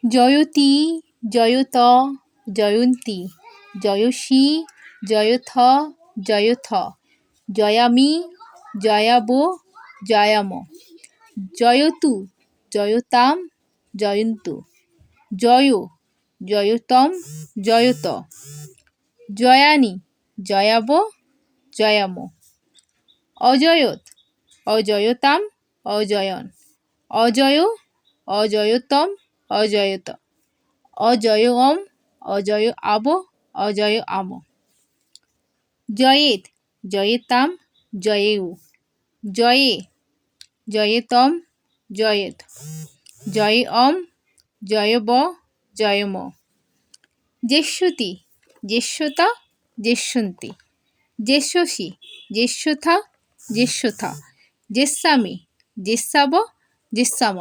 জয়তী জয়ত জয়ন্তী জয়সী জয়থ জয়থ জয়ামি জয়াব জয়াম জয়তু জয়তাম জয়ন্তু জয় জয়তম জয়ত জয়ানি জয়াব জয়াম অজয়ত অজয়তাম অজয়ন অজয় অজয়তম অজয়ত অজয়ম অজয় আব অজয় আম জয়েত জয়েতাম জয়েউ জয়ে জয়েতম জয়েত জয়ম জয়ব জয়ম জ্যেষ্যতি জ্যেষ্যতা জ্যেষ্যন্তি জ্যেষ্যসি জ্যেষ্যথা জ্যেষ্যথা জ্যেষ্যামি জ্যেষ্যাব জ্যেষ্যাম